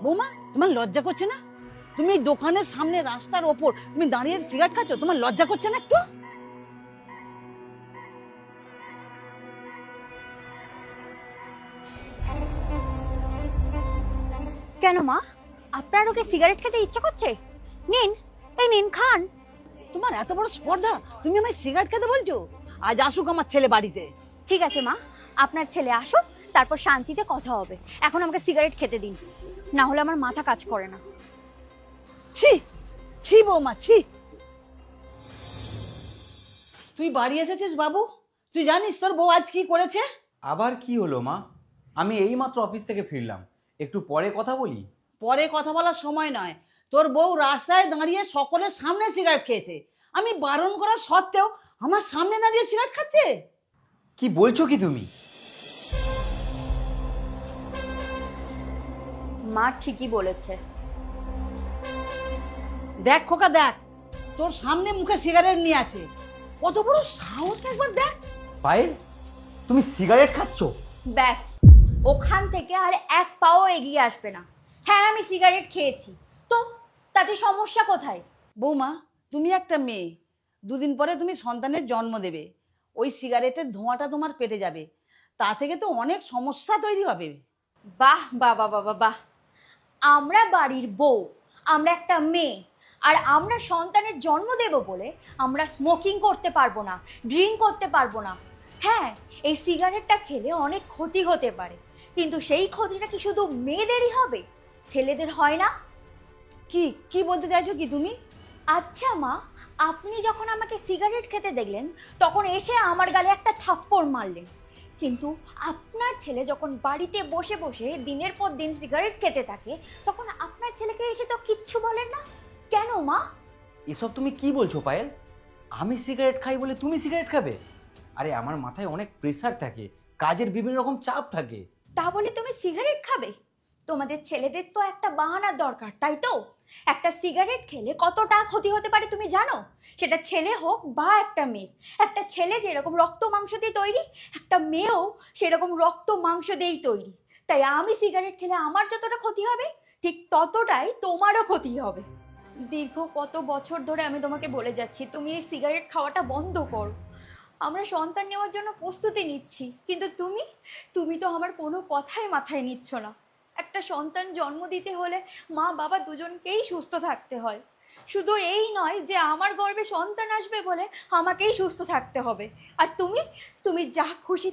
বৌমা, তোমার লজ্জা করছে না? তুমি এই দোকানের সামনে রাস্তার ওপর তুমি দাঁড়িয়ে সিগারেট খাচ্ছ, তোমার লজ্জা করছে না একটু? কেন মা, আপনার ওকে সিগারেট খেতে ইচ্ছে করছে? নিন, এই নিন, খান। তোমার এত বড় স্পর্ধা, তুমি আমায় সিগারেট খেতে বলছো? আজ আসুক আমার ছেলে বাড়িতে। ঠিক আছে মা, আপনার ছেলে আসুক, তারপর শান্তিতে কথা হবে। এখন আমাকে সিগারেট খেতে দিন, না হলে আমার মাথা কাজ করে না। ছি ছি বৌমা, ছি। তুই বাড়ি এসেছিস বাবু? তুই জানিস তোর বউ আজ কি করেছে? আবার কি হলো মা? আমি এইমাত্র অফিস থেকে ফিরলাম, একটু পরে কথা বলি। পরে কথা বলার সময় নয়। তোর বউ রাস্তায় দাঁড়িয়ে সকলের সামনে সিগারেট খেয়েছে। আমি বারণ করা সত্ত্বেও আমার সামনে দাঁড়িয়ে সিগারেট খাচ্ছে। কি বলছো কি তুমি? মা ঠিকই বলেছে। দেখ খোকা, দেখ, তোর সামনে মুখে সিগারেট নিয়ে আছে। কত বড় সাহস একবার দেখ। পায়েল, তুমি সিগারেট খাচ্ছ? ব্যাস, ওখান থেকে আর এক পাও এগিয়ে আসবে না। হ্যাঁ, আমি সিগারেট খেয়েছি, তো তাতে সমস্যা কোথায়? বৌমা, তুমি একটা মেয়ে, দুদিন পরে তুমি সন্তানের জন্ম দেবে। ওই সিগারেটের ধোঁয়াটা তোমার পেটে যাবে, তা থেকে তো অনেক সমস্যা তৈরি হবে। বাহ বাবা বাবা বাহ! আমরা বাড়ির বউ, আমরা একটা মেয়ে, আর আমরা সন্তানের জন্ম দেব বলে আমরা স্মোকিং করতে পারবো না, ড্রিঙ্ক করতে পারবো না। হ্যাঁ, এই সিগারেটটা খেলে অনেক ক্ষতি হতে পারে, কিন্তু সেই ক্ষতিটা কি শুধু মেয়েদেরই হবে? ছেলেদের হয় না? কি কি বলতে চাইছো কি তুমি? আচ্ছা মা, আপনি যখন আমাকে সিগারেট খেতে দেখলেন তখন এসে আমার গালে একটা থাপ্পড় মারলেন, কিন্তু আপনার ছেলে যখন বাড়িতে বসে বসে দিনের পর দিন সিগারেট খেতে থাকে তখন আপনার ছেলেকে এসে তো কিচ্ছু বলেন না। কেন মা? এসব তুমি কি বলছো পায়েল? আমি সিগারেট খাই বলে তুমি সিগারেট খাবে? আরে আমার মাথায় অনেক প্রেসার থাকে, কাজের বিভিন্ন রকম চাপ থাকে। তা বলে তুমি সিগারেট খাবে? তোমাদের ছেলেদের তো একটা বাহানার দরকার, তাই তো? একটা সিগারেট খেলে কতটা ক্ষতি হতে পারে তুমি জানো? সেটা ছেলে হোক বা একটা মেয়ে। একটা ছেলে যেরকম রক্ত মাংস দিয়ে তৈরি, একটা মেয়েও সেরকম রক্ত মাংস দিয়েই তৈরি। তাই আমি সিগারেট খেলে আমার যতটা ক্ষতি হবে ঠিক ততটাই তোমারও ক্ষতি হবে। দীর্ঘ কত বছর ধরে আমি তোমাকে বলে যাচ্ছি তুমি এই সিগারেট খাওয়াটা বন্ধ করো। আমরা সন্তান নেওয়ার জন্য প্রস্তুতি নিচ্ছি, কিন্তু তুমি তুমি তো আমার কোনো কথাই মাথায় নিচ্ছ না। একটা সন্তান জন্ম দিতে হলে মা বাবা দুজনকেই সুস্থ থাকতে হয়। শুধু এই নয় যে আমার গর্ভে সন্তান আসবে বলে আমাকেই সুস্থ থাকতে হবে। আর তুমি তুমি যা খুশি